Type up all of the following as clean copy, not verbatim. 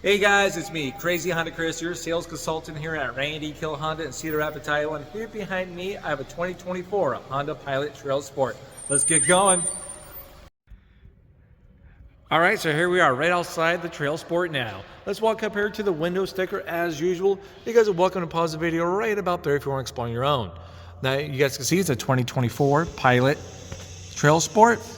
Hey guys, it's me, Crazy Honda Chris, your sales consultant here at Randy Kuehl Honda in Cedar Rapids, Iowa. And here behind me, I have a 2024 Honda Pilot TrailSport. Let's get going. All right, so here we are right outside the TrailSport now. Let's walk up here to the window sticker as usual. You guys are welcome to pause the video right about there if you want to explore your own. Now, you guys can see it's a 2024 Pilot TrailSport.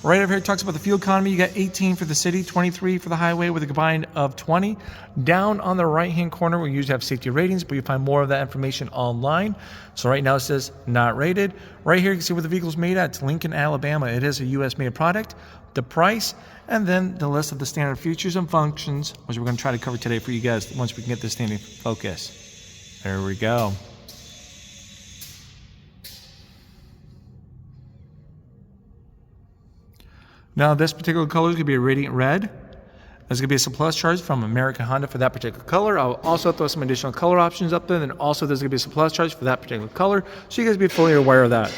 Right over here, it talks about the fuel economy. You got 18 for the city, 23 for the highway with a combined of 20. Down on the right-hand corner, we usually have safety ratings, but you find more of that information online. So right now it says not rated. Right here, you can see where the vehicle's made at. It's Lincoln, Alabama. It is a U.S.-made product, the price, and then the list of the standard features and functions, which we're going to try to cover today for you guys once we can get this thing in focus. There we go. Now this particular color is going to be a radiant red. There's going to be a surplus charge from American Honda for that particular color. I'll also throw some additional color options up there. And also there's going to be a surplus charge for that particular color. So you guys be fully aware of that.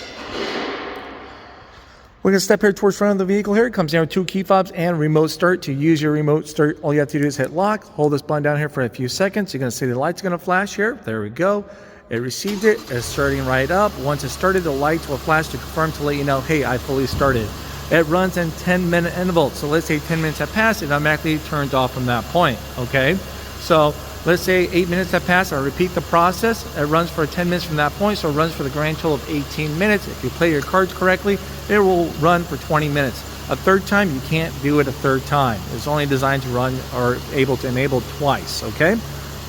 We're going to step here towards front of the vehicle here. It comes down with 2 key fobs and remote start. To use your remote start, all you have to do is hit lock. Hold this button down here for a few seconds. You're going to see the light's going to flash here. There we go. It received it. It's starting right up. Once it started, the lights will flash to confirm to let you know, hey, I fully started. It runs in 10-minute intervals. So let's say 10 minutes have passed, it automatically turns off from that point, okay? So let's say 8 minutes have passed, I'll repeat the process. It runs for 10 minutes from that point, so it runs for the grand total of 18 minutes. If you play your cards correctly, it will run for 20 minutes. A third time, you can't do it a third time. It's only designed to run or able to enable twice, okay?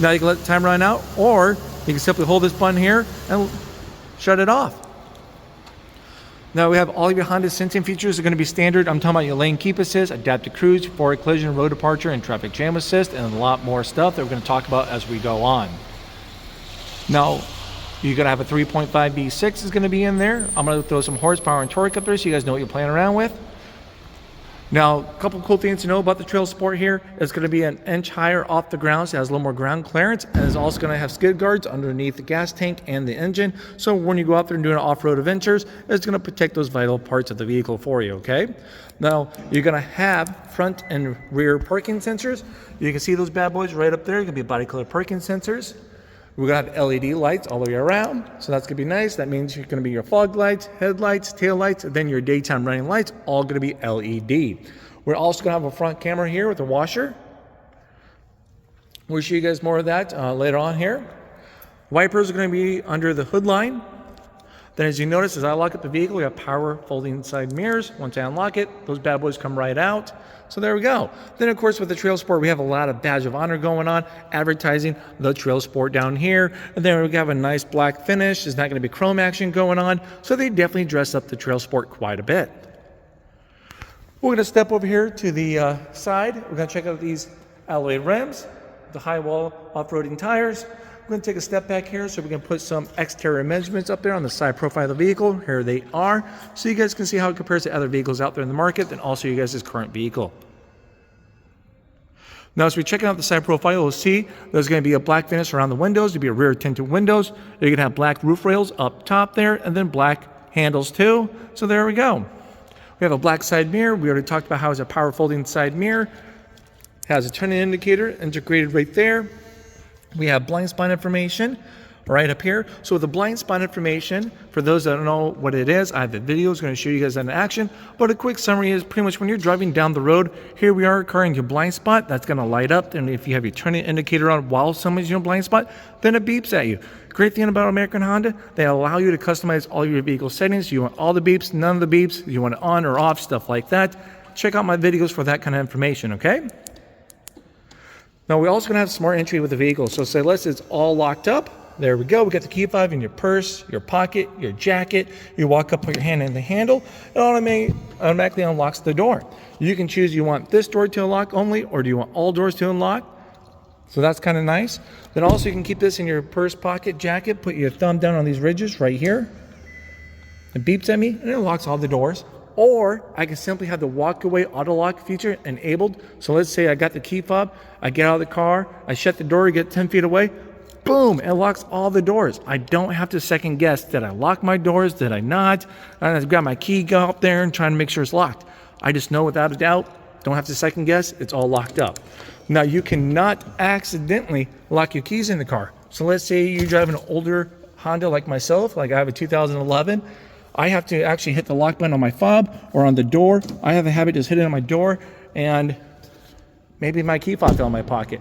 Now you can let the time run out, or you can simply hold this button here and shut it off. Now we have all of your Honda sensing features are going to be standard. I'm talking about your lane keep assist, adaptive cruise, forward collision, road departure, and traffic jam assist, and a lot more stuff that we're going to talk about as we go on. Now, you're going to have a 3.5 V6 is going to be in there. I'm going to throw some horsepower and torque up there so you guys know what you're playing around with. Now, a couple cool things to know about the TrailSport here. It's going to be an inch higher off the ground, so it has a little more ground clearance, and it's also going to have skid guards underneath the gas tank and the engine. So when you go out there and do an off-road adventures, it's going to protect those vital parts of the vehicle for you, okay? Now, you're going to have front and rear parking sensors. You can see those bad boys right up there. You're going to be body color parking sensors. We're going to have LED lights all the way around, so that's going to be nice. That means you're going to be your fog lights, headlights, tail lights, and then your daytime running lights, all going to be LED. We're also going to have a front camera here with a washer. We'll show you guys more of that later on here. Wipers are going to be under the hood line. Then as you notice, as I lock up the vehicle, we have power folding side mirrors. Once I unlock it, those bad boys come right out. So there we go. Then of course with the TrailSport, we have a lot of badge of honor going on, advertising the TrailSport down here. And then we have a nice black finish. There's not going to be chrome action going on. So they definitely dress up the TrailSport quite a bit. We're going to step over here to the side. We're going to check out these alloy rims, the high wall off-roading tires. We're going to take a step back here so we can put some exterior measurements up there on the side profile of the vehicle. Here they are. So you guys can see how it compares to other vehicles out there in the market and also you guys' current vehicle. Now as we're checking out the side profile, you'll see there's going to be a black finish around the windows. There'll be a rear tinted windows. You're going to have black roof rails up top there and then black handles too. So there we go. We have a black side mirror. We already talked about how it's a power folding side mirror. It has a turning indicator integrated right there. We have blind spot information right up here. So with the blind spot information, for those that don't know what it is, I have the video. It's going to show you guys that in action. But a quick summary is pretty much when you're driving down the road, here we are occurring your blind spot. That's going to light up. And if you have your turning indicator on while someone's in your blind spot, then it beeps at you. Great thing about American Honda, they allow you to customize all your vehicle settings. You want all the beeps, none of the beeps. You want it on or off, stuff like that. Check out my videos for that kind of information, okay? Now we're also going to have smart entry with the vehicle. So say let's it's all locked up. There we go. We got the key fob in your purse, your pocket, your jacket. You walk up, put your hand in the handle. It automatically unlocks the door. You can choose you want this door to unlock only or do you want all doors to unlock. So that's kind of nice. Then also you can keep this in your purse, pocket, jacket. Put your thumb down on these ridges right here. It beeps at me and it unlocks all the doors. Or I can simply have the walk away auto lock feature enabled. So let's say I got the key fob, I get out of the car, I shut the door, get 10 feet away, boom, it locks all the doors. I don't have to second guess, did I lock my doors, did I not? I have to grab my key, go up there and try to make sure it's locked. I just know without a doubt, Don't have to second guess. It's all locked up. Now, you cannot accidentally lock your keys in the car. So let's say you drive an older Honda like myself, like I have a 2011. I have to actually hit the lock button on my fob or on the door. I have a habit just hitting on my door, and maybe my key fob fell in my pocket.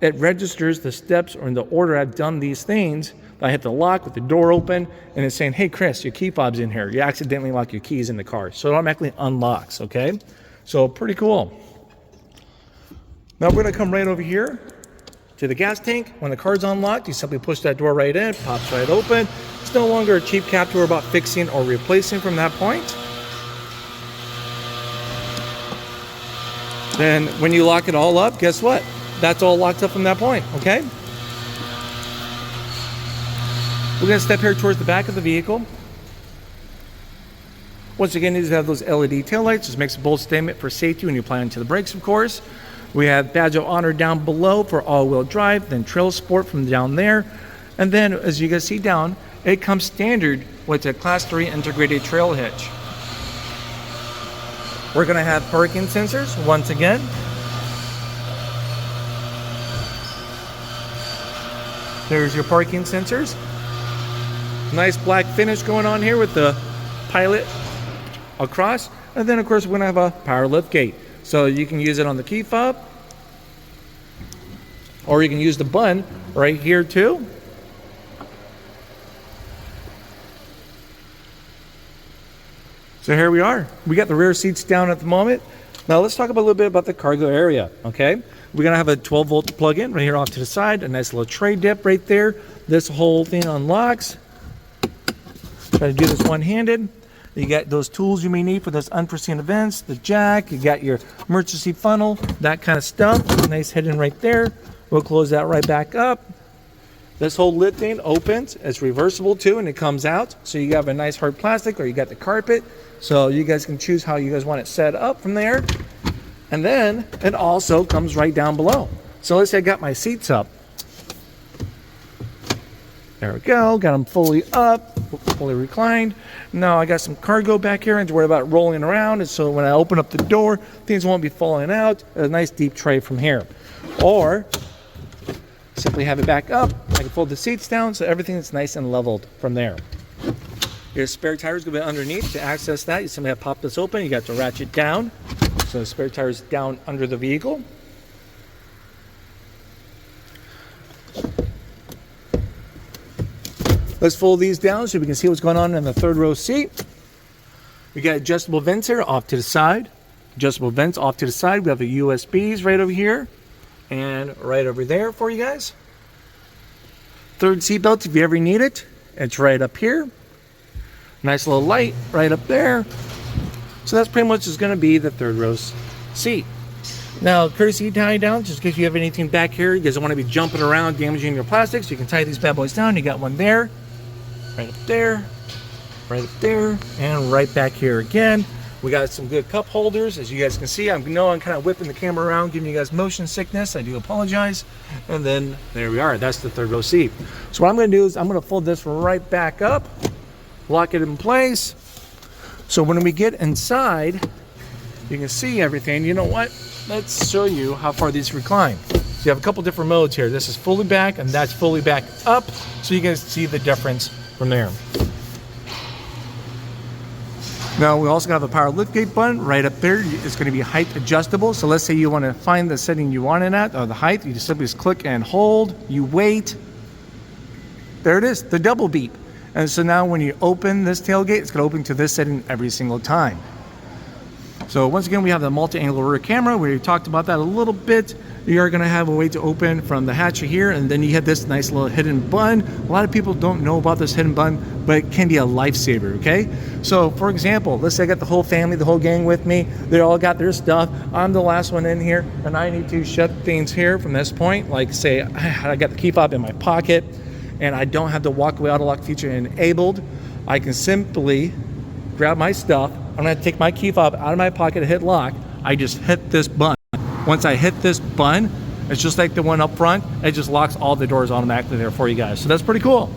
It registers the steps or in the order I've done these things. I hit the lock with the door open, and it's saying, hey, Chris, your key fob's in here. You accidentally lock your keys in the car. So it automatically unlocks, okay? So pretty cool. Now we're gonna come right over here to the gas tank. When the car's unlocked, you simply push that door right in, pops right open. It's no longer a cheap cap to worry about fixing or replacing from that point. Then when you lock it all up, guess what? That's all locked up from that point, okay? We're gonna step here towards the back of the vehicle. Once again, these have those LED taillights. This makes a bold statement for safety when you apply onto the brakes, of course. We have Badge of Honor down below for all-wheel drive, then TrailSport from down there. And then, as you guys see down, it comes standard with a Class 3 integrated trail hitch. We're gonna have parking sensors once again. There's your parking sensors. Nice black finish going on here with the Pilot across. And then, of course, we're gonna have a power lift gate. So you can use it on the key fob, or you can use the button right here too. So here we are. We got the rear seats down at the moment. Now let's talk about a little bit about the cargo area, okay? We're gonna have a 12-volt plug-in right here off to the side, a nice little tray dip right there. This whole thing unlocks. Try to do this one-handed. You got those tools you may need for those unforeseen events, the jack, you got your emergency funnel, that kind of stuff. Nice hidden right there. We'll close that right back up. This whole lid thing opens. It's reversible too, and it comes out. So you have a nice hard plastic, or you got the carpet. So you guys can choose how you guys want it set up from there. And then it also comes right down below. So let's say I got my seats up. There we go, got them fully up, fully reclined. Now I got some cargo back here, and to worry about rolling around, and so when I open up the door, things won't be falling out. A nice deep tray from here. Or simply have it back up. I can fold the seats down so everything is nice and leveled from there. Your spare tire is going to be underneath. To access that, you simply have to pop this open. You got to ratchet down. So the spare tire is down under the vehicle. Let's fold these down so we can see what's going on in the third row seat. We got adjustable vents here off to the side. Adjustable vents off to the side. We have the USBs right over here and right over there for you guys. Third seat belt, if you ever need it, it's right up here. Nice little light right up there. So that's pretty much just going to be the third row seat. Now, courtesy tie down, just in case you have anything back here, you guys don't want to be jumping around, damaging your plastics, you can tie these bad boys down. You got one there, right up there, and right back here again. We got some good cup holders, as you guys can see. I know I'm kind of whipping the camera around, giving you guys motion sickness. I do apologize. And then there we are. That's the third row seat. So what I'm going to do is I'm going to fold this right back up, lock it in place. So when we get inside, you can see everything. You know what? Let's show you how far these recline. So you have a couple different modes here. This is fully back, and that's fully back up. So you can see the difference from there. Now we also have a power liftgate button right up there. It's going to be height adjustable. So let's say you want to find the setting you want it at, or the height. You just simply click and hold. You wait. There it is, the double beep. And so now when you open this tailgate, it's going to open to this setting every single time. So once again, we have the multi-angle rear camera. We talked about that a little bit. You are going to have a way to open from the hatch here, and then you have this nice little hidden button. A lot of people don't know about this hidden button, but it can be a lifesaver, okay? So for example, let's say I got the whole family, the whole gang with me. They all got their stuff. I'm the last one in here, and I need to shut things here from this point. Like say I got the key fob in my pocket, and I don't have the walkaway auto lock feature enabled. I can simply grab my stuff. I'm going to take my key fob out of my pocket and hit lock. I just hit this button. Once I hit this button, it's just like the one up front. It just locks all the doors automatically there for you guys. So that's pretty cool.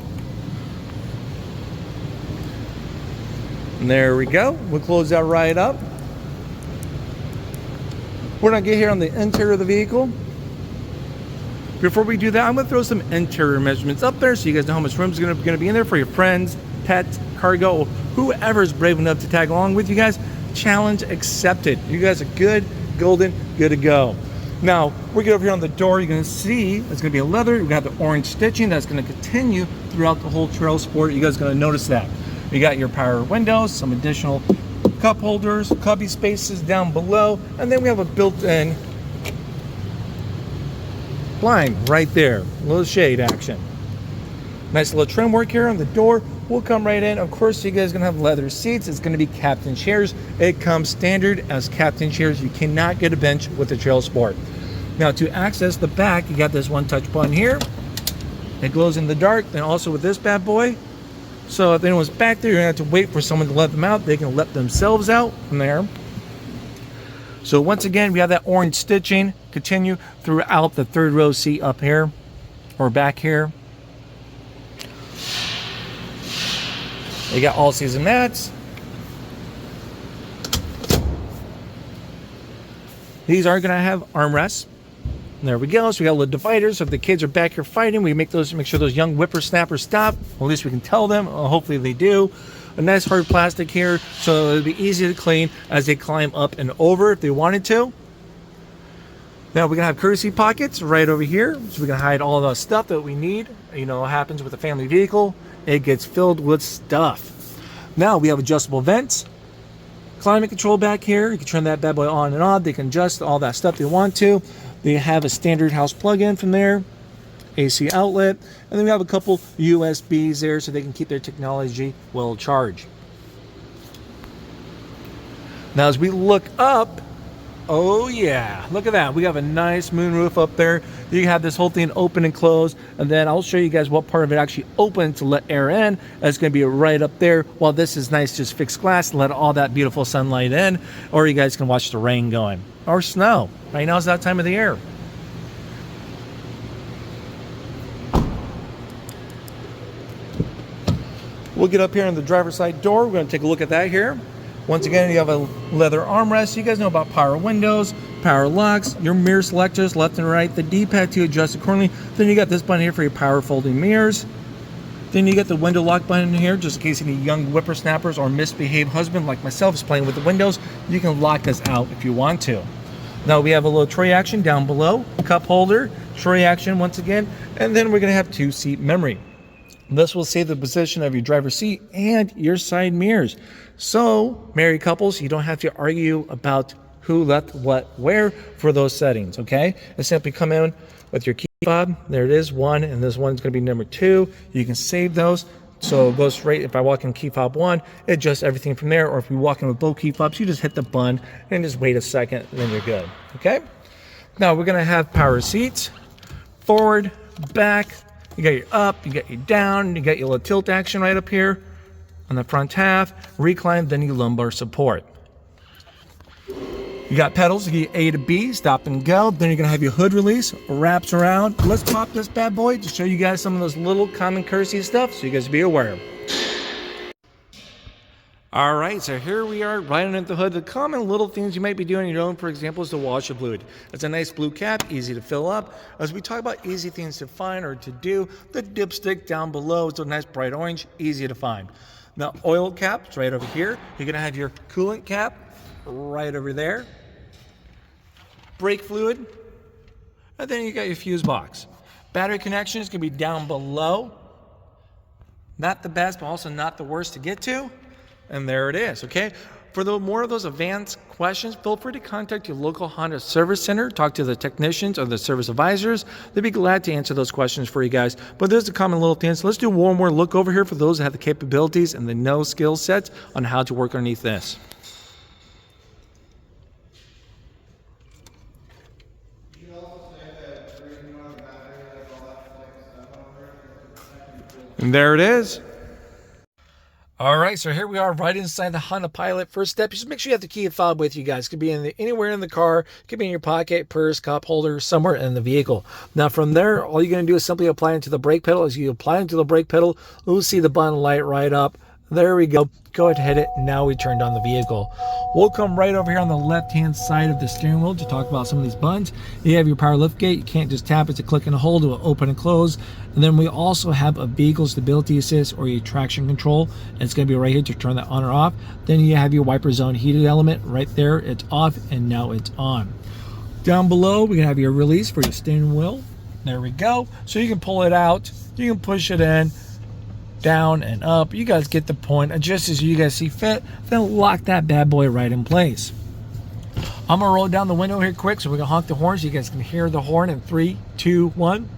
And there we go. We'll close that right up. We're gonna get here on the interior of the vehicle. Before we do that, I'm gonna throw some interior measurements up there so you guys know how much room is gonna be in there for your friends, pets, cargo, whoever is brave enough to tag along with you guys. Challenge accepted. You guys are good, golden, good to go. Now, we get over here on the door, you're gonna see it's gonna be a leather. We got the orange stitching that's gonna continue throughout the whole TrailSport. You guys are gonna notice that. You got your power windows, some additional cup holders, cubby spaces down below, and then we have a built-in blind right there. A little shade action. Nice little trim work here on the door. We'll come right in. Of course, you guys are gonna have leather seats. It's gonna be captain chairs. It comes standard as captain chairs. You cannot get a bench with the TrailSport. Now, to access the back, you got this one touch button here. It glows in the dark. Then also with this bad boy. So if anyone's back there, you're gonna have to wait for someone to let them out. They can let themselves out from there. So once again, we have that orange stitching continue throughout the third row seat up here or back here. You got all season mats. These are gonna have armrests. And there we go. So we got little dividers. So if the kids are back here fighting, we make sure those young whippersnappers stop. Well, at least we can tell them. Hopefully they do. A nice hard plastic here, so it'll be easy to clean as they climb up and over if they wanted to. Now we're gonna have courtesy pockets right over here, so we can hide all the stuff that we need. You know what happens with a family vehicle? It gets filled with stuff. Now we have adjustable vents, climate control back here. You can turn that bad boy on and off. They can adjust all that stuff they want to. They have a standard house plug-in from there, AC outlet, and then we have a couple USBs there so they can keep their technology well charged. Now as we look up, oh yeah, look at that. We have a nice moonroof up there. You have this whole thing open and close, and then I'll show you guys what part of it actually open to let air in. It's going to be right up there, while this is nice just fixed glass to let all that beautiful sunlight in, or you guys can watch the rain going or snow. Right now is that time of the year. We'll get up here on the driver's side door. We're going to take a look at that here. Once again, you have a leather armrest. You guys know about power windows, power locks, your mirror selectors left and right, the D-pad to adjust accordingly. Then you got this button here for your power folding mirrors. Then you got the window lock button here, just in case any young whippersnappers or misbehaved husband like myself is playing with the windows. You can lock this out if you want to. Now we have a little tray action down below, cup holder, tray action once again, and then we're going to have 2-seat memory. This will save the position of your driver's seat and your side mirrors. So, married couples, you don't have to argue about who left what where for those settings, okay? And simply come in with your key fob. There it is, 1, and this one's going to be number 2. You can save those. So it goes straight. If I walk in key fob 1, it adjusts everything from there. Or if you walk in with both key fobs, you just hit the button and just wait a second, and then you're good, okay? Now, we're going to have power seats, forward, back. You got your up, you got your down, you got your little tilt action right up here on the front half, recline, then your lumbar support. You got pedals, you get A to B, stop and go. Then you're gonna have your hood release, wraps around. Let's pop this bad boy to show you guys some of those little common courtesy stuff so you guys be aware. All right, so here we are right underneath the hood. The common little things you might be doing on your own, for example, is the washer fluid. It's a nice blue cap, easy to fill up. As we talk about easy things to find or to do, the dipstick down below is a nice bright orange, easy to find. Now, oil cap's right over here. You're gonna have your coolant cap right over there. Brake fluid, and then you got your fuse box. Battery connection is gonna be down below. Not the best, but also not the worst to get to. And there it is, okay? For more of those advanced questions, feel free to contact your local Honda service center, talk to the technicians or the service advisors. They'd be glad to answer those questions for you guys. But there's the common little things. So let's do one more look over here for those that have the capabilities and the know skill sets on how to work underneath this. And there it is. All right, so here we are right inside the Honda Pilot. First step, just make sure you have the key fob with you guys. It could be anywhere in the car, it could be in your pocket, purse, cup holder, somewhere in the vehicle. Now from there, all you're gonna do is simply apply it to the brake pedal. As you apply it to the brake pedal, you'll see the button light right up. There we go. Go ahead and hit it. Now we turned on the vehicle. We'll come right over here on the left-hand side of the steering wheel to talk about some of these buttons. You have your power lift gate. You can't just tap it to click and hold. It will open and close. And then we also have a vehicle stability assist or your traction control. It's going to be right here to turn that on or off. Then you have your wiper zone heated element right there. It's off and now it's on. Down below, we have your release for your steering wheel. There we go. So you can pull it out. You can push it in. Down and up. You guys get the point. Adjust as you guys see fit. Then lock that bad boy right in place. I'm gonna roll down the window here quick so we can honk the horn so you guys can hear the horn in 3, 2, 1.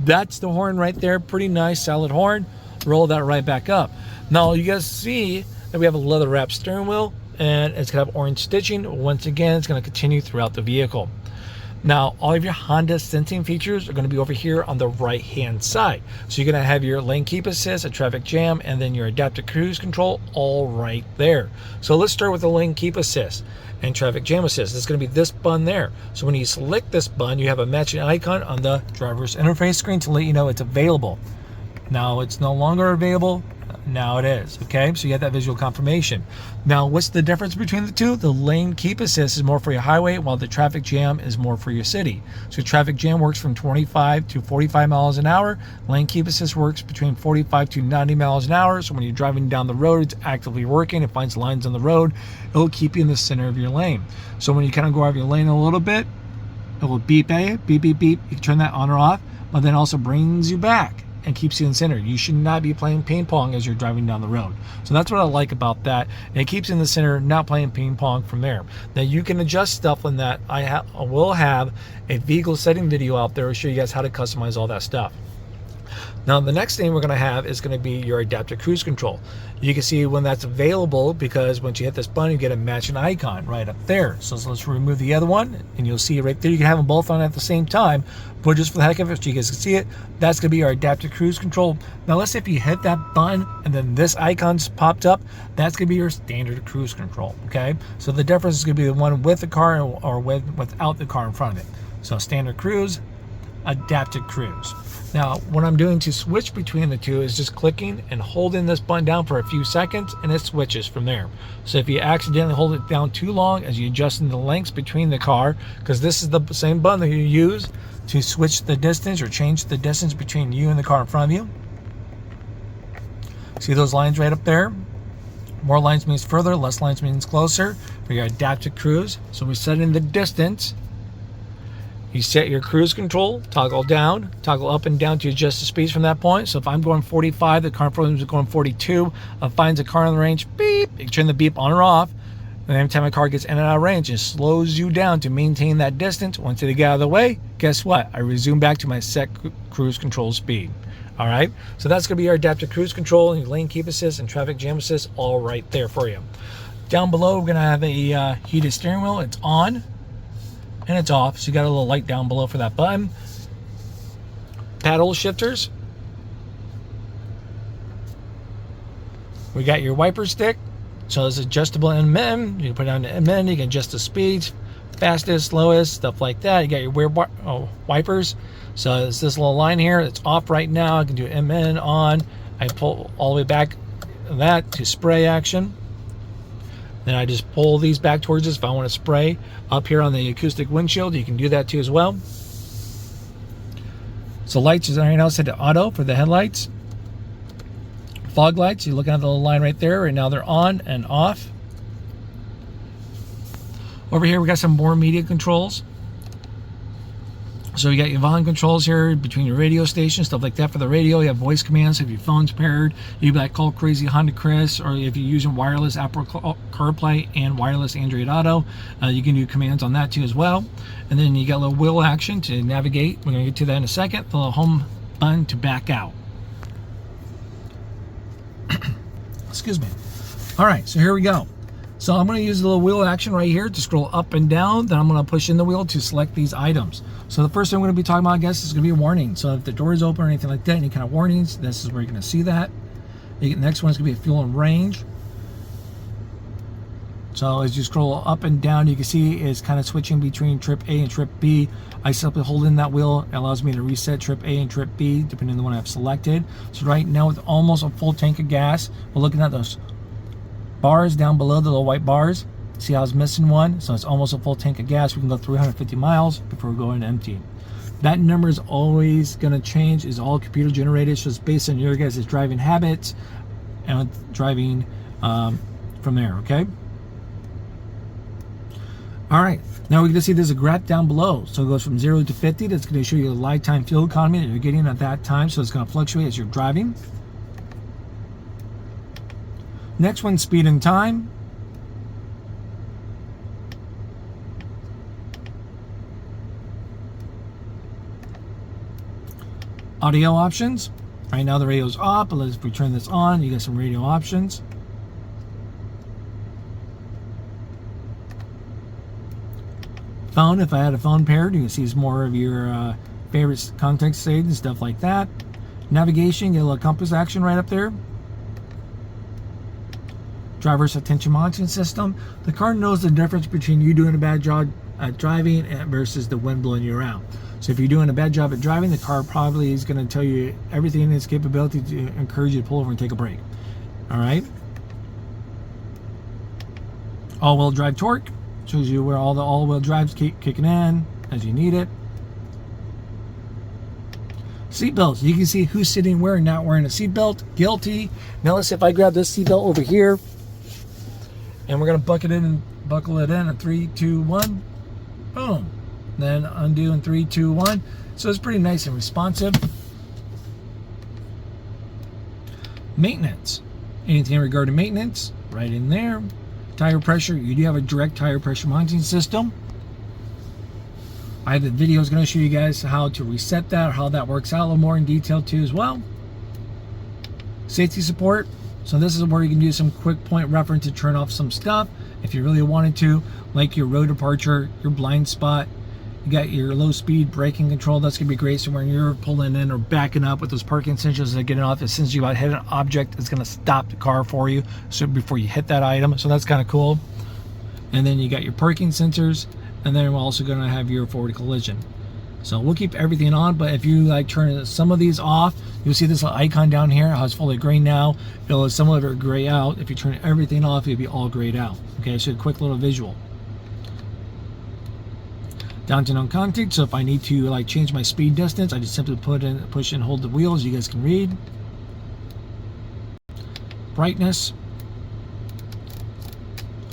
That's the horn right there. Pretty nice, solid horn. Roll that right back up. Now you guys see that we have a leather wrapped steering wheel and it's gonna have orange stitching. Once again, it's gonna continue throughout the vehicle. Now, all of your Honda sensing features are going to be over here on the right-hand side. So you're going to have your lane keep assist, a traffic jam, and then your adaptive cruise control all right there. So let's start with the lane keep assist and traffic jam assist. It's going to be this button there. So when you select this button, you have a matching icon on the driver's interface screen to let you know it's available. Now it's no longer available. Now it is. Okay, so you get that visual confirmation. Now, what's the difference between the two? The lane keep assist is more for your highway, while the traffic jam is more for your city. So traffic jam works from 25 to 45 miles an hour. Lane keep assist works between 45 to 90 miles an hour. So when you're driving down the road, it's actively working. It finds lines on the road. It'll keep you in the center of your lane. So when you kind of go out of your lane a little bit, it will beep at you, beep, beep, beep. You can turn that on or off, but then also brings you back and keeps you in the center. You should not be playing ping pong as you're driving down the road. So that's what I like about that. And it keeps you in the center, not playing ping pong from there. Now you can adjust stuff on that. I will have a vehicle setting video out there to show you guys how to customize all that stuff. Now the next thing we're going to have is going to be your adaptive cruise control. You can see when that's available because once you hit this button, you get a matching icon right up there. So let's remove the other one and you'll see it right there. You can have them both on at the same time, but just for the heck of it, so you guys can see it, that's going to be our adaptive cruise control. Now let's say if you hit that button and then this icon's popped up, that's going to be your standard cruise control. Okay, so the difference is going to be the one with the car or without the car in front of it. So standard cruise, adaptive cruise. Now, what I'm doing to switch between the two is just clicking and holding this button down for a few seconds, and it switches from there. So if you accidentally hold it down too long as you adjust the lengths between the car, because this is the same button that you use to switch the distance or change the distance between you and the car in front of you. See those lines right up there? More lines means further, less lines means closer for your adaptive cruise. So we set in the distance. You set your cruise control, toggle down, toggle up and down to adjust the speeds from that point. So if I'm going 45, the car in front of me is going 42. It finds a car in the range, beep, you turn the beep on or off. And every time a car gets in and out of range, it slows you down to maintain that distance. Once they get out of the way, guess what? I resume back to my set cruise control speed. All right, so that's going to be our adaptive cruise control and your lane keep assist and traffic jam assist all right there for you. Down below, we're going to have a heated steering wheel. It's on and it's off, so you got a little light down below for that button. Paddle shifters. We got your wiper stick, so it's adjustable MN. You can put it on the MN, you can adjust the speeds, fastest, slowest, stuff like that. You got your rear wipers, so it's this little line here. It's off right now. I can do MN on. I pull all the way back that to spray action. Then I just pull these back towards us if I want to spray. Up here on the acoustic windshield, you can do that too as well. So lights is right now set to auto for the headlights. Fog lights, you're looking at the little line right there. Right now they're on and off. Over here we got some more media controls. So you got your volume controls here between your radio stations, stuff like that for the radio. You have voice commands if your phone's paired. You can call Crazy Honda Chris, or if you're using wireless Apple CarPlay and wireless Android Auto, you can do commands on that too as well. And then you got a little wheel action to navigate. We're going to get to that in a second. The little home button to back out. Excuse me. All right, so here we go. So I'm going to use the little wheel action right here to scroll up and down. Then I'm going to push in the wheel to select these items. So the first thing I'm going to be talking about, I guess, is going to be a warning. So if the door is open or anything like that, any kind of warnings, this is where you're going to see that. The next one is going to be fuel and range. So as you scroll up and down, you can see it's kind of switching between trip A and trip B. I simply hold in that wheel. It allows me to reset trip A and trip B, depending on the one I've selected. So right now with almost a full tank of gas, we're looking at those bars down below, the little white bars. See how I was missing one? So it's almost a full tank of gas. We can go 350 miles before going empty. That number is always going to change. It's all computer generated. So it's based on your guys' driving habits and driving from there, okay? All right, now we can see there's a graph down below. So it goes from 0 to 50. That's going to show you the lifetime fuel economy that you're getting at that time. So it's going to fluctuate as you're driving. Next one, speed and time. Audio options. Right now the radio's off, but if we turn this on, you get some radio options. Phone, if I had a phone paired, you can see more of your favorite context saved and stuff like that. Navigation, get a little compass action right up there. Driver's attention monitoring system. The car knows the difference between you doing a bad job at driving versus the wind blowing you around. So if you're doing a bad job at driving, the car probably is going to tell you everything in its capability to encourage you to pull over and take a break. All right. All-wheel drive torque shows you where all the all-wheel drives keep kicking in as you need it. Seatbelts. You can see who's sitting where and not wearing a seatbelt. Guilty. Now let's see if I grab this seatbelt over here, and we're going to buckle it in 3, 2, 1. Boom. Then undo in 3, 2, 1. So it's pretty nice and responsive. Maintenance. Anything in regard to maintenance, right in there. Tire pressure. You do have a direct tire pressure monitoring system. I have the videos going to show you guys how to reset that, how that works out a little more in detail too as well. Safety support. So this is where you can do some quick point reference to turn off some stuff if you really wanted to, like your road departure, your blind spot. You got your low speed braking control. That's gonna be great. So when you're pulling in or backing up with those parking sensors that get off, as soon as you about hit an object, it's gonna stop the car for you. So before you hit that item, so that's kind of cool. And then you got your parking sensors, and then we're also gonna have your forward collision. So we'll keep everything on, but if you like turn some of these off, you'll see this little icon down here, how it's fully gray now. It'll let some of it gray out. If you turn everything off, it'll be all grayed out. Okay, so a quick little visual. Down to no contact, so if I need to like change my speed distance, I just simply push and hold the wheels. You guys can read. Brightness.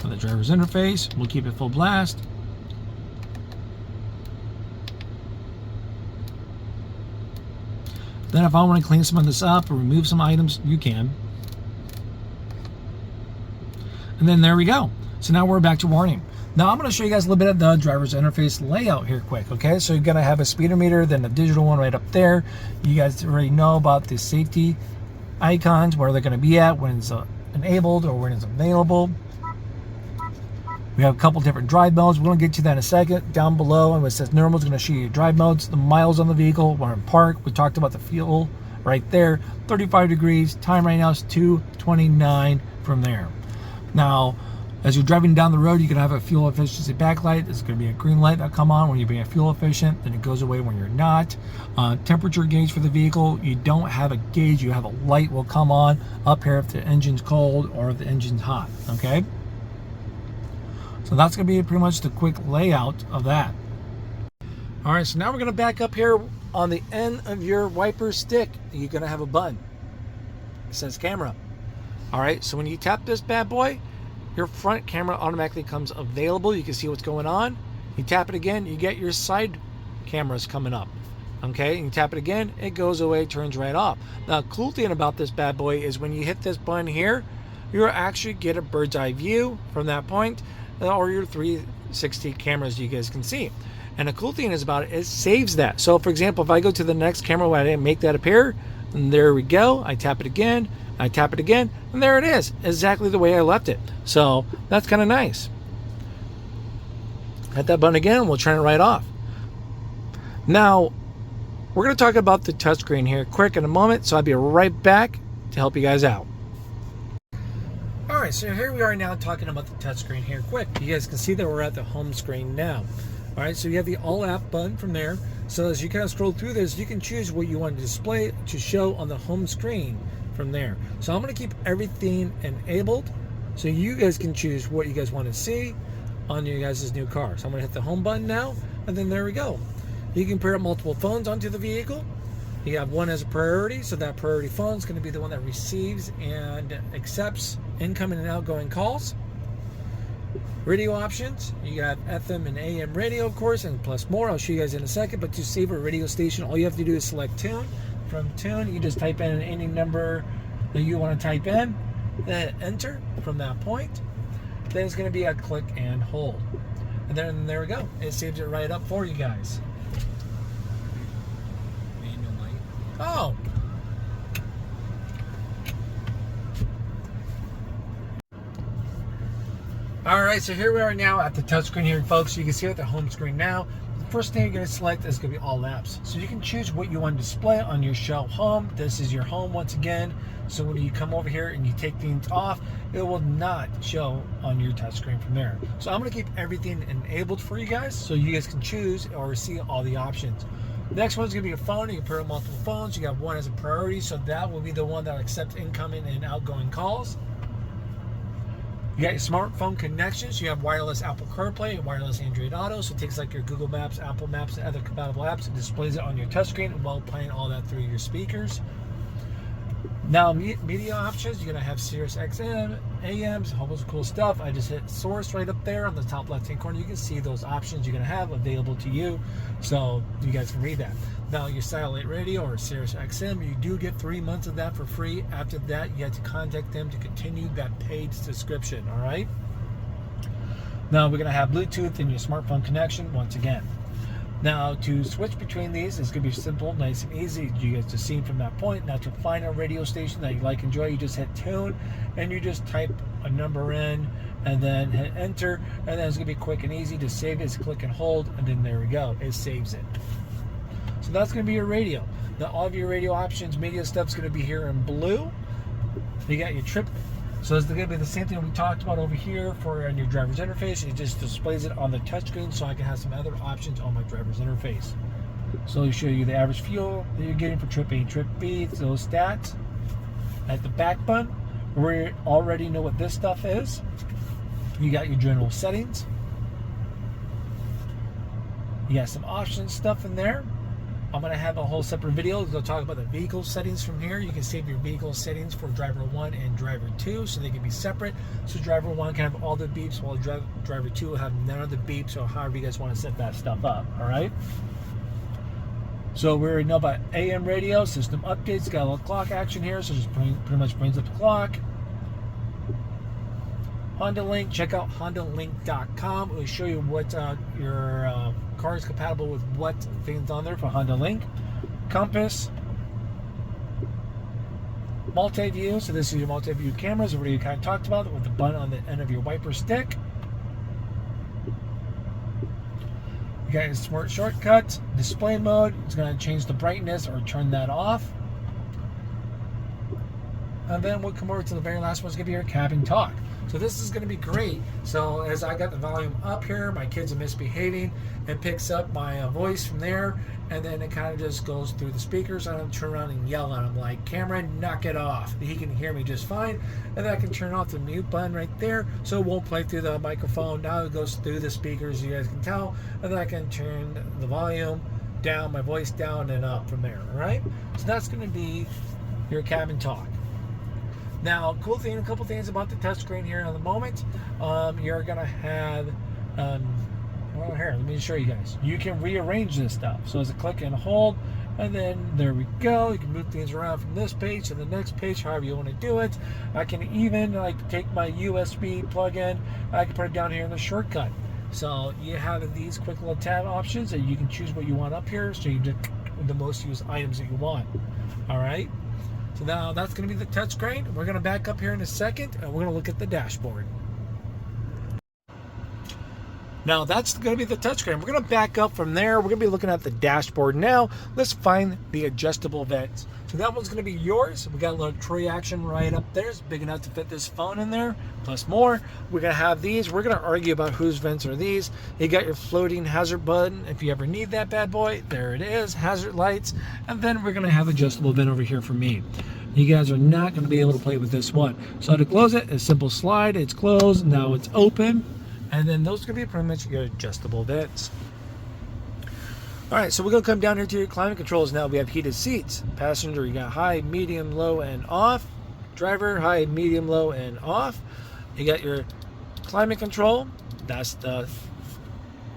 On the driver's interface, we'll keep it full blast. Then if I want to clean some of this up or remove some items, you can. And then there we go. So now we're back to warning. Now I'm going to show you guys a little bit of the driver's interface layout here quick, okay? So you're going to have a speedometer, then a digital one right up there. You guys already know about the safety icons, where they're going to be at when it's enabled or when it's available. We have a couple different drive modes. We're going to get to that in a second. Down below, and it says normal, it's going to show you drive modes, the miles on the vehicle, when in park. We talked about the fuel right there. 35 degrees. Time right now is 2:29 from there. Now, as you're driving down the road, you can have a fuel efficiency backlight. It's going to be a green light that come on when you're being fuel efficient, then it goes away when you're not. Temperature gauge for the vehicle, you don't have a gauge, you have a light will come on up here if the engine's cold or if the engine's hot, okay? So that's going to be pretty much the quick layout of that. All right, so now we're going to back up here. On the end of your wiper stick, you're going to have a button. It says camera. All right, so when you tap this bad boy, your front camera automatically comes available. You can see what's going on. You tap it again, you get your side cameras coming up. Okay, and you tap it again, it goes away, turns right off. Now, the cool thing about this bad boy is when you hit this button here, you'll actually get a bird's eye view from that point, or your 360 cameras you guys can see. And the cool thing is about it saves that. So for example, if I go to the next camera where I didn't make that appear, and there we go, I tap it again, I tap it again, and there it is, exactly the way I left it. So that's kind of nice. Hit that button again, and we'll turn it right off. Now, we're going to talk about the touchscreen here quick in a moment, so I'll be right back to help you guys out. All Alright, so here we are now talking about the touchscreen here quick. You guys can see that we're at the home screen now. Alright, so you have the all app button from there. So as you kind of scroll through this, you can choose what you want to display to show on the home screen from there. So I'm going to keep everything enabled so you guys can choose what you guys want to see on your guys' new car. So I'm going to hit the home button now, and then there we go. You can pair up multiple phones onto the vehicle. You have one as a priority, so that priority phone is going to be the one that receives and accepts incoming and outgoing calls. Radio options, you got FM and AM radio, of course, and plus more. I'll show you guys in a second, but to save a radio station, all you have to do is select tune. From tune, you just type in any number that you want to type in, then enter from that point. Then it's going to be a click and hold. And then there we go. It saves it right up for you guys. Oh. Alright, so here we are now at the touchscreen here, folks. You can see at the home screen now. The first thing you're going to select is going to be all apps. So you can choose what you want to display on your show home. This is your home once again. So when you come over here and you take things off, it will not show on your touchscreen from there. So I'm going to keep everything enabled for you guys so you guys can choose or see all the options. The next one's going to be your phone. You can pair up multiple phones. You got one as a priority, so that will be the one that accepts incoming and outgoing calls. You got your smartphone connections. You have wireless Apple CarPlay and wireless Android Auto, so it takes like your Google Maps, Apple Maps, and other compatible apps and displays it on your touchscreen while playing all that through your speakers. Now, media options, you're going to have Sirius XM, AMs, a whole bunch of cool stuff. I just hit source right up there on the top left-hand corner. You can see those options you're going to have available to you, so you guys can read that. Now, your satellite radio or Sirius XM, you do get 3 months of that for free. After that, you have to contact them to continue that paid subscription, all right? Now, we're going to have Bluetooth in your smartphone connection once again. Now, to switch between these is going to be simple, nice and easy. You guys just see from that point. Now, to find a radio station that you like, enjoy, you just hit tune, and you just type a number in, and then hit enter, and then it's going to be quick and easy to save it. It's click and hold, and then there we go. It saves it. So that's going to be your radio. Now, all of your radio options, media stuff is going to be here in blue. You got your trip. So it's going to be the same thing we talked about over here for your driver's interface. It just displays it on the touchscreen so I can have some other options on my driver's interface. So it'll show you the average fuel that you're getting for trip A and trip B, those stats. At the back button, we already know what this stuff is. You got your general settings. You got some options stuff in there. I'm going to have a whole separate video to talk about the vehicle settings from here. You can save your vehicle settings for driver 1 and driver 2 so they can be separate. So driver 1 can have all the beeps while driver 2 will have none of the beeps, or however you guys want to set that stuff up, all right? So we already know about AM radio, system updates, got a little clock action here, so just pretty much brings up the clock. Honda Link, check out HondaLink.com. It will show you what your car is compatible with what things on there for Honda Link. Compass, multi-view. So this is your multi-view cameras, where you kind of talked about it with the button on the end of your wiper stick. You got your smart shortcuts, display mode. It's going to change the brightness or turn that off. And then we'll come over to the very last one. It's going to be your cabin talk. So this is going to be great. So as I got the volume up here, my kids are misbehaving, and picks up my voice from there, and then it kind of just goes through the speakers. I don't turn around and yell at him like, Cameron, knock it off. He can hear me just fine. And then I can turn off the mute button right there, so it won't play through the microphone. Now it goes through the speakers, you guys can tell. And then I can turn the volume down, my voice down and up from there, all right? So that's going to be your cabin talk. Now, cool thing, a couple things about the touchscreen here in the moment. You're gonna have, well, here, let me show you guys. You can rearrange this stuff. So as a click and hold, and then there we go. You can move things around from this page to the next page, however you want to do it. I can even like take my USB plug-in. I can put it down here in the shortcut. So you have these quick little tab options that you can choose what you want up here, so you get the most used items that you want. All right. So now that's going to be the touchscreen. We're going to back up here in a second, and we're going to look at the dashboard. Now that's going to be the touchscreen. We're going to back up from there. We're going to be looking at the dashboard now. Let's find the adjustable vents. So that one's going to be yours. We got a little tray action right up there. It's big enough to fit this phone in there, plus more. We're going to have these. We're going to argue about whose vents are these. You got your floating hazard button if you ever need that bad boy. There it is, hazard lights. And then we're going to have adjustable vent over here for me. You guys are not going to be able to play with this one. So to close it, a simple slide. It's closed. Now it's open. And then those are going to be pretty much your adjustable vents. All right, so we're going to come down here to your climate controls now. We have heated seats. Passenger, you got high, medium, low, and off. Driver, high, medium, low, and off. You got your climate control. That's the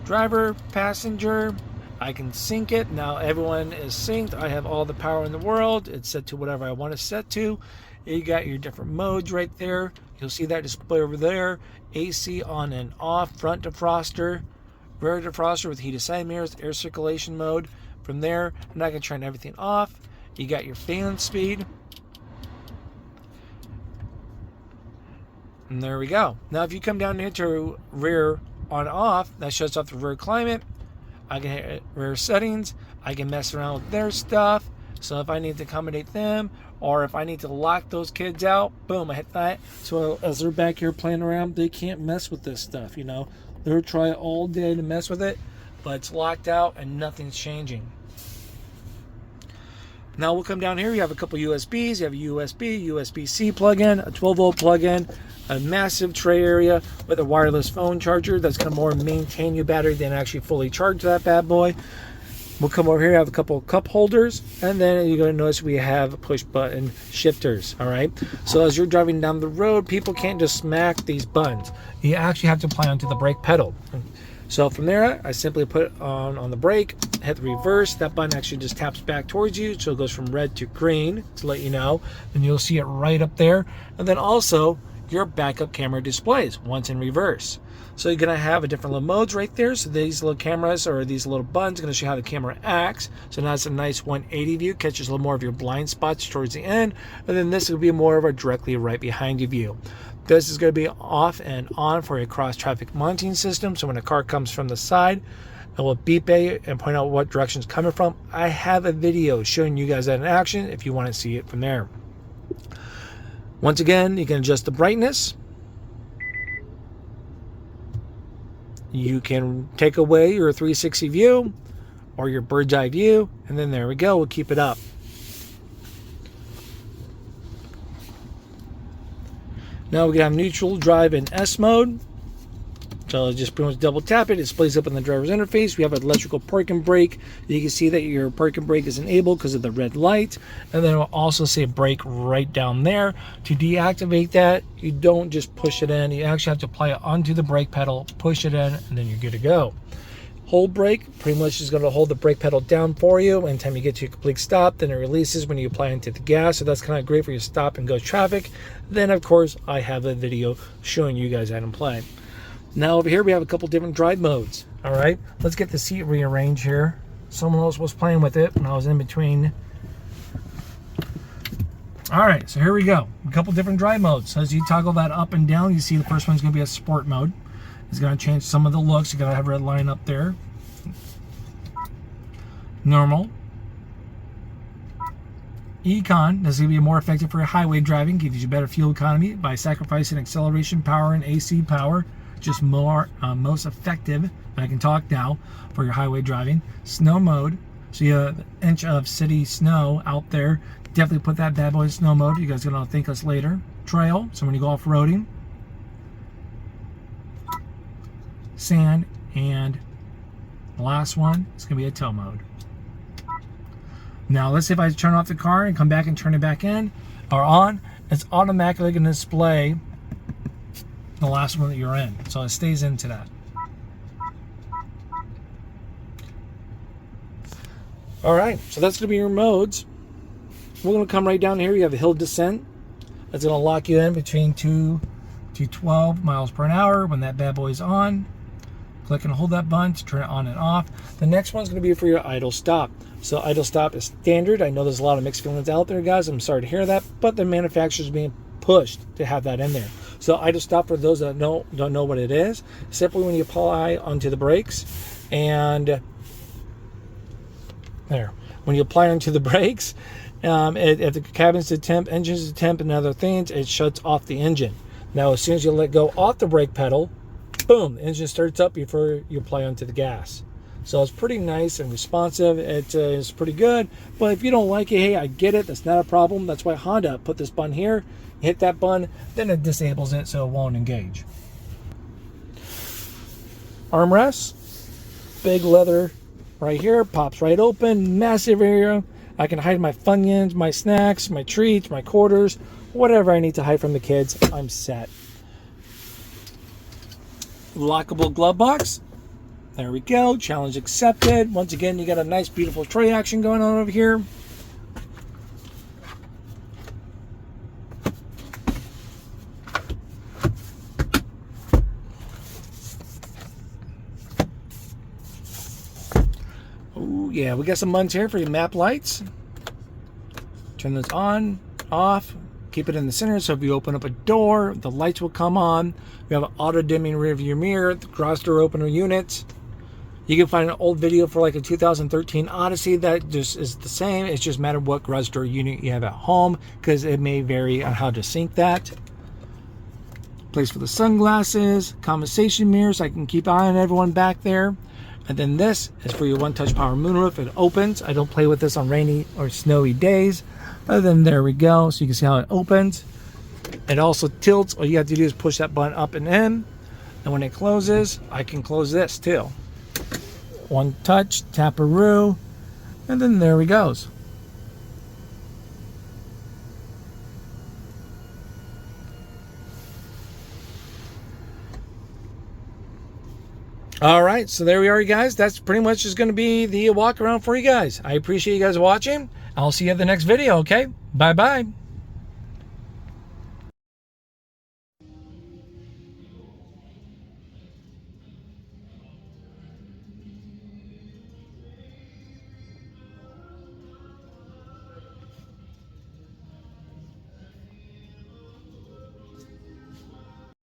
driver, passenger. I can sync it. Now everyone is synced. I have all the power in the world. It's set to whatever I want to set to. You got your different modes right there. You'll see that display over there. AC on and off, front defroster, rear defroster with heated side mirrors, air circulation mode. From there, I'm not going to turn everything off. You got your fan speed. And there we go. Now if you come down here to rear on off, that shuts off the rear climate. I can hit rear settings. I can mess around with their stuff. So if I need to accommodate them, or if I need to lock those kids out, boom, I hit that. So as they're back here playing around, they can't mess with this stuff, you know. They'll try all day to mess with it, but it's locked out and nothing's changing. Now we'll come down here. You have a couple USBs. You have a USB, USB-C plug-in, a 12-volt plug-in, a massive tray area with a wireless phone charger that's going to more maintain your battery than actually fully charge that bad boy. We'll come over here, have a couple of cup holders, and then you're going to notice we have push button shifters. All right, so as you're driving down the road, people can't just smack these buttons. You actually have to apply onto the brake pedal. So from there, I simply put it on the brake, hit the reverse. That button actually just taps back towards you, so it goes from red to green to let you know. And you'll see it right up there. And then also your backup camera displays once in reverse. So you're going to have a different little modes right there. So these little cameras or these little buttons are going to show how the camera acts. So now it's a nice 180 view, catches a little more of your blind spots towards the end. And then this will be more of a directly right behind you view. This is going to be off and on for a cross traffic monitoring system. So when a car comes from the side, it will beep at you and point out what direction it's coming from. I have a video showing you guys that in action if you want to see it from there. Once again, you can adjust the brightness. You can take away your 360 view or your bird's eye view, and then there we go. We'll keep it up. Now we have neutral drive in S mode. So just pretty much double tap it. It displays up on the driver's interface. We have an electrical parking brake. You can see that your parking brake is enabled because of the red light. And then it will also say brake right down there. To deactivate that, you don't just push it in. You actually have to apply it onto the brake pedal, push it in, and then you're good to go. Hold brake pretty much is going to hold the brake pedal down for you. Anytime you get to a complete stop, then it releases when you apply into the gas. So that's kind of great for your stop and go traffic. Then, of course, I have a video showing you guys how to play. Now over here we have a couple different drive modes. All right, let's get the seat rearranged here. Someone else was playing with it when I was in between. All right, so here we go. A couple different drive modes. So as you toggle that up and down, you see the first one's going to be a sport mode. It's going to change some of the looks. You're going to have a red line up there. Normal. Econ, this is going to be more effective for highway driving. Gives you better fuel economy by sacrificing acceleration power and AC power. Just more most effective, if I can talk now, for your highway driving. Snow mode, so you have an inch of city snow out there. Definitely put that bad boy in snow mode. You guys are gonna thank us later. Trail, so when you go off-roading. Sand, and the last one is gonna be a tow mode. Now let's say if I turn off the car and come back and turn it back in or on, it's automatically gonna display the last one that you're in, so it stays into that. All right, so that's gonna be your modes. We're gonna come right down here. You have a hill descent. That's gonna lock you in between 2 to 12 miles per hour when that bad boy is on. Click and hold that button to turn it on and off. The next one's gonna be for your idle stop. So idle stop is standard. I know there's a lot of mixed feelings out there, guys. I'm sorry to hear that, but the manufacturer's being pushed to have that in there. So idle stop, for those that don't know what it is, simply when you apply onto the brakes, and there, when you apply onto the brakes, if the cabin's to temp, engine's to temp, and other things, it shuts off the engine. Now, as soon as you let go off the brake pedal, boom, the engine starts up before you apply onto the gas. So it's pretty nice and responsive. It is pretty good. But if you don't like it, hey, I get it. That's not a problem. That's why Honda put this button here. Hit that button, then it disables it so it won't engage. Armrest, big leather right here, pops right open, massive area. I can hide my Funyuns, my snacks, my treats, my quarters, whatever I need to hide from the kids. I'm set. Lockable glove box. There we go. Challenge accepted. Once again, you got a nice, beautiful tray action going on over here. Oh yeah, we got some buttons here for your map lights. Turn those on, off. Keep it in the center, so if you open up a door, the lights will come on. We have an auto dimming rear view mirror, the garage door opener unit. You can find an old video for like a 2013 Odyssey that just is the same. It's just a matter of what garage door unit you have at home, because it may vary on how to sync that. Place for the sunglasses, conversation mirrors. I can keep an eye on everyone back there. And then this is for your one-touch power moonroof. It opens. I don't play with this on rainy or snowy days. Other than there we go. So you can see how it opens. It also tilts. All you have to do is push that button up and in. And when it closes, I can close this too. One touch, tap-a-roo, and then there he goes. All right, so there we are, you guys. That's pretty much just going to be the walk around for you guys. I appreciate you guys watching. I'll see you at the next video, okay? Bye-bye.